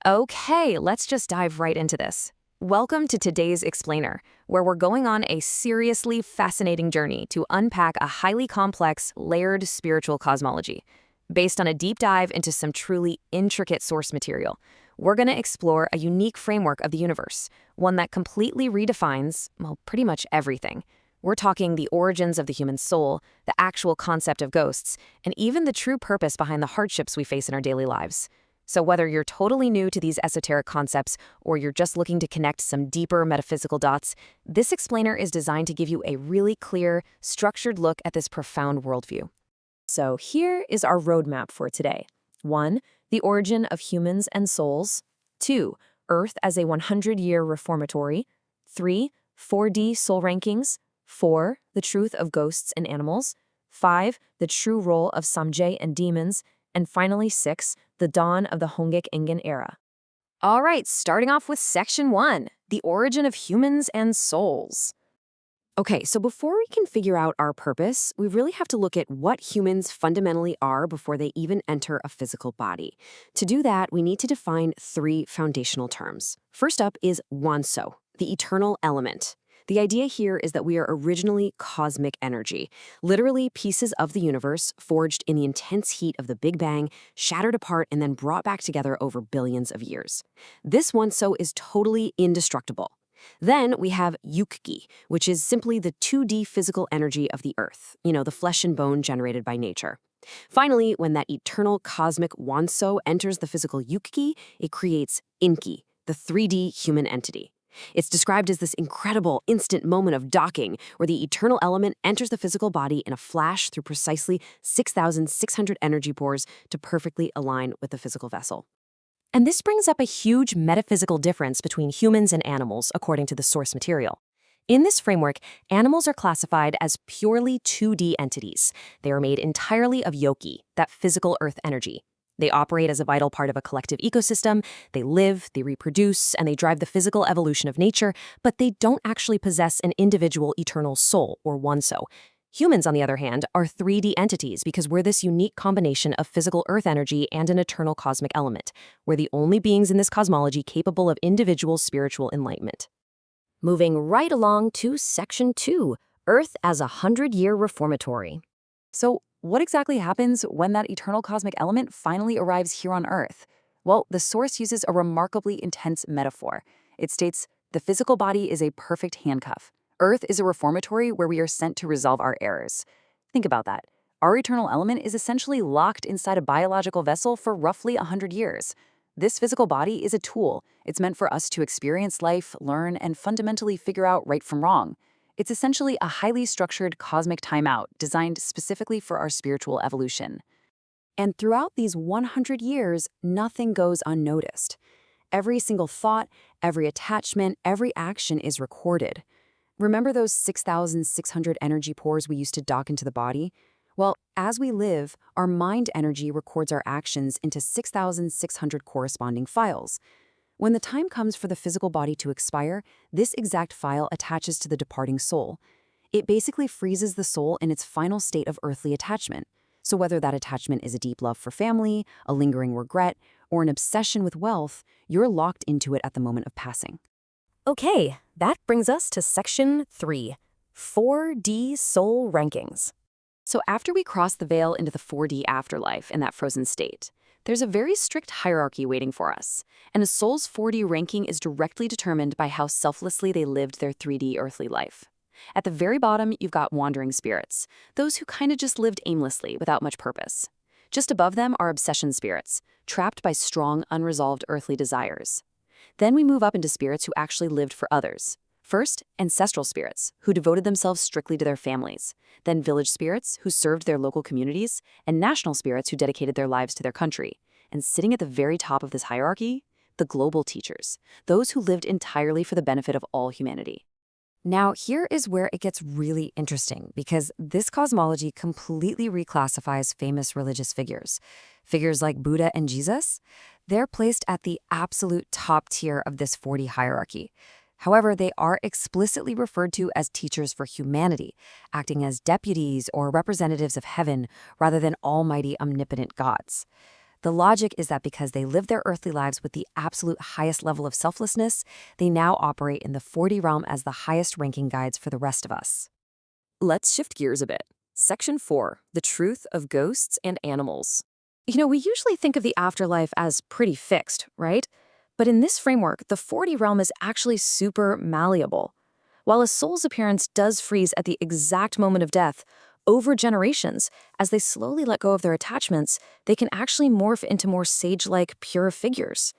Okay, let's just dive right into this. Welcome to today's Explainer, where we're going on a seriously fascinating journey to unpack a highly complex, layered spiritual cosmology. Based on a deep dive into some truly intricate source material, we're going to explore a unique framework of the universe, one that completely redefines, well, pretty much everything. We're talking the origins of the human soul, the actual concept of ghosts, and even the true purpose behind the hardships we face in our daily lives. So whether you're totally new to these esoteric concepts or you're just looking to connect some deeper metaphysical dots, this explainer is designed to give you a really clear, structured look at this profound worldview. So here is our roadmap for today. 1. The origin of humans and souls. 2. Earth as a 100-year reformatory. 3. 4D soul rankings. 4. The truth of ghosts and animals. 5. The true role of samje and demons. And finally, 6. The dawn of the Hongik Ingen era. All right, starting off with Section 1, the origin of humans and souls. Okay, so before we can figure out our purpose, we really have to look at what humans fundamentally are before they even enter a physical body. To do that, we need to define 3 foundational terms. First up is wanso, the eternal element. The idea here is that we are originally cosmic energy, literally pieces of the universe forged in the intense heat of the Big Bang, shattered apart and then brought back together over billions of years. This wanso is totally indestructible. Then we have yukki, which is simply the 2D physical energy of the Earth, the flesh and bone generated by nature. Finally, when that eternal cosmic wanso enters the physical yukki, it creates inki, the 3D human entity. It's described as this incredible instant moment of docking where the eternal element enters the physical body in a flash through precisely 6,600 energy pores to perfectly align with the physical vessel. And this brings up a huge metaphysical difference between humans and animals, according to the source material. In this framework, animals are classified as purely 2D entities. They are made entirely of yoki, that physical earth energy. They operate as a vital part of a collective ecosystem, they live, they reproduce, and they drive the physical evolution of nature, but they don't actually possess an individual eternal soul, or wanso. Humans, on the other hand, are 3D entities because we're this unique combination of physical earth energy and an eternal cosmic element. We're the only beings in this cosmology capable of individual spiritual enlightenment. Moving right along to Section 2, Earth as a 100-year reformatory. So, what exactly happens when that eternal cosmic element finally arrives here on Earth? Well, the source uses a remarkably intense metaphor. It states, the physical body is a perfect handcuff. Earth is a reformatory where we are sent to resolve our errors. Think about that. Our eternal element is essentially locked inside a biological vessel for roughly 100 years. This physical body is a tool. It's meant for us to experience life, learn, and fundamentally figure out right from wrong. It's essentially a highly structured cosmic timeout designed specifically for our spiritual evolution. And throughout these 100 years, nothing goes unnoticed. Every single thought, every attachment, every action is recorded. Remember those 6,600 energy pores we used to dock into the body? Well, as we live, our mind energy records our actions into 6,600 corresponding files. When the time comes for the physical body to expire, this exact file attaches to the departing soul. It basically freezes the soul in its final state of earthly attachment. So whether that attachment is a deep love for family, a lingering regret, or an obsession with wealth, you're locked into it at the moment of passing. Okay, that brings us to Section 3, 4D soul rankings. So after we cross the veil into the 4D afterlife in that frozen state, there's a very strict hierarchy waiting for us, and a soul's 4D ranking is directly determined by how selflessly they lived their 3D earthly life. At the very bottom, you've got wandering spirits, those who kind of just lived aimlessly without much purpose. Just above them are obsession spirits, trapped by strong, unresolved earthly desires. Then we move up into spirits who actually lived for others. First, ancestral spirits, who devoted themselves strictly to their families. Then village spirits, who served their local communities. And national spirits, who dedicated their lives to their country. And sitting at the very top of this hierarchy, the global teachers, those who lived entirely for the benefit of all humanity. Now, here is where it gets really interesting, because this cosmology completely reclassifies famous religious figures. Figures like Buddha and Jesus, they're placed at the absolute top tier of this 4D hierarchy. However, they are explicitly referred to as teachers for humanity, acting as deputies or representatives of heaven rather than almighty omnipotent gods. The logic is that because they live their earthly lives with the absolute highest level of selflessness, they now operate in the 4D realm as the highest ranking guides for the rest of us. Let's shift gears a bit. Section 4, the truth of ghosts and animals. We usually think of the afterlife as pretty fixed, right? But in this framework, the 4D realm is actually super malleable. While a soul's appearance does freeze at the exact moment of death, over generations, as they slowly let go of their attachments, they can actually morph into more sage-like, pure figures.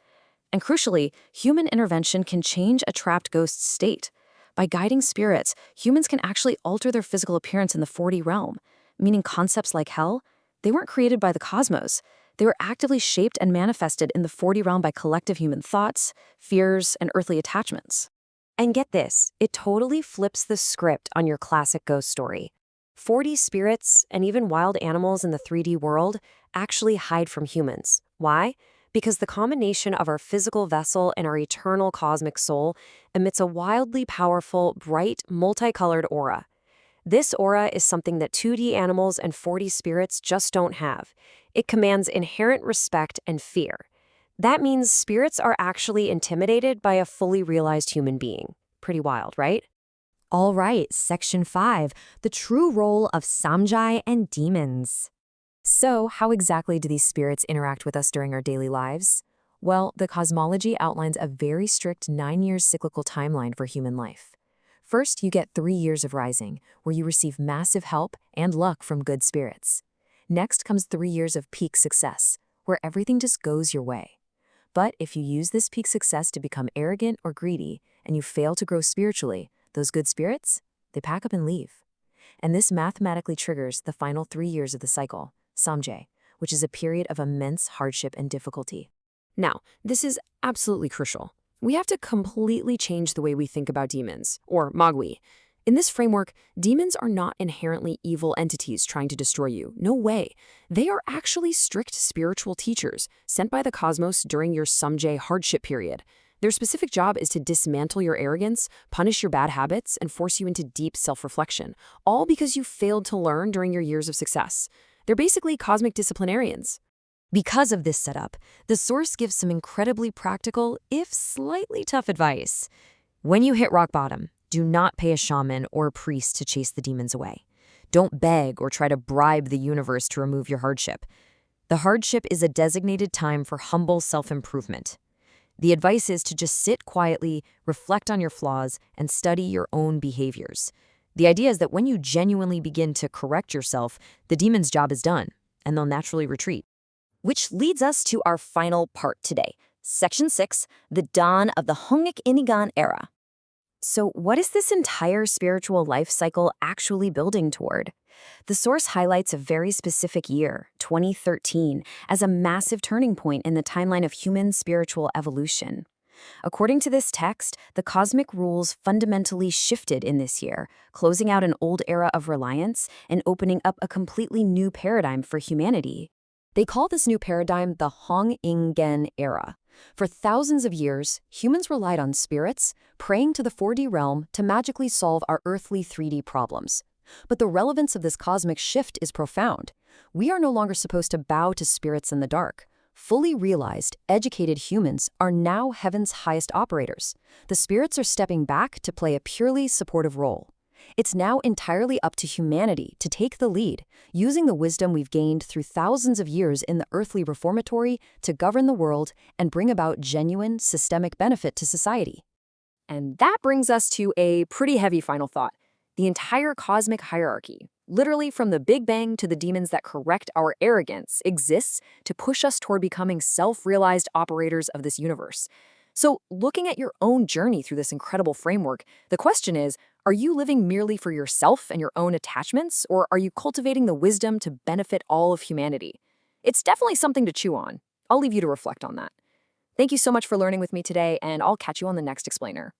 And crucially, human intervention can change a trapped ghost's state. By guiding spirits, humans can actually alter their physical appearance in the 4D realm, meaning concepts like hell, they weren't created by the cosmos. They were actively shaped and manifested in the 4D realm by collective human thoughts, fears, and earthly attachments. And get this, it totally flips the script on your classic ghost story. 4D spirits and even wild animals in the 3D world actually hide from humans. Why? Because the combination of our physical vessel and our eternal cosmic soul emits a wildly powerful, bright, multicolored aura. This aura is something that 2D animals and 4D spirits just don't have. It commands inherent respect and fear. That means spirits are actually intimidated by a fully realized human being. Pretty wild, right? All right, Section 5, the true role of Samjai and demons. So, how exactly do these spirits interact with us during our daily lives? Well, the cosmology outlines a very strict 9-year cyclical timeline for human life. First, you get 3 years of rising, where you receive massive help and luck from good spirits. Next comes 3 years of peak success, where everything just goes your way. But if you use this peak success to become arrogant or greedy, and you fail to grow spiritually, those good spirits, they pack up and leave. And this mathematically triggers the final 3 years of the cycle, Samjay, which is a period of immense hardship and difficulty. Now, this is absolutely crucial. We have to completely change the way we think about demons, or Magui. In this framework, demons are not inherently evil entities trying to destroy you. No way. They are actually strict spiritual teachers sent by the cosmos during your Samjay hardship period. Their specific job is to dismantle your arrogance, punish your bad habits, and force you into deep self-reflection, all because you failed to learn during your years of success. They're basically cosmic disciplinarians. Because of this setup, the source gives some incredibly practical, if slightly tough advice. When you hit rock bottom, do not pay a shaman or a priest to chase the demons away. Don't beg or try to bribe the universe to remove your hardship. The hardship is a designated time for humble self-improvement. The advice is to just sit quietly, reflect on your flaws, and study your own behaviors. The idea is that when you genuinely begin to correct yourself, the demon's job is done, and they'll naturally retreat. Which leads us to our final part today, Section 6, the dawn of the Hongik Inigan era. So what is this entire spiritual life cycle actually building toward? The source highlights a very specific year, 2013, as a massive turning point in the timeline of human spiritual evolution. According to this text, the cosmic rules fundamentally shifted in this year, closing out an old era of reliance and opening up a completely new paradigm for humanity. They call this new paradigm the Hong-Ingen era. For thousands of years, humans relied on spirits, praying to the 4D realm to magically solve our earthly 3D problems. But the relevance of this cosmic shift is profound. We are no longer supposed to bow to spirits in the dark. Fully realized, educated humans are now heaven's highest operators. The spirits are stepping back to play a purely supportive role. It's now entirely up to humanity to take the lead, using the wisdom we've gained through thousands of years in the earthly reformatory to govern the world and bring about genuine, systemic benefit to society. And that brings us to a pretty heavy final thought. The entire cosmic hierarchy, literally from the Big Bang to the demons that correct our arrogance, exists to push us toward becoming self-realized operators of this universe. So, looking at your own journey through this incredible framework, the question is, are you living merely for yourself and your own attachments, or are you cultivating the wisdom to benefit all of humanity? It's definitely something to chew on. I'll leave you to reflect on that. Thank you so much for learning with me today, and I'll catch you on the next explainer.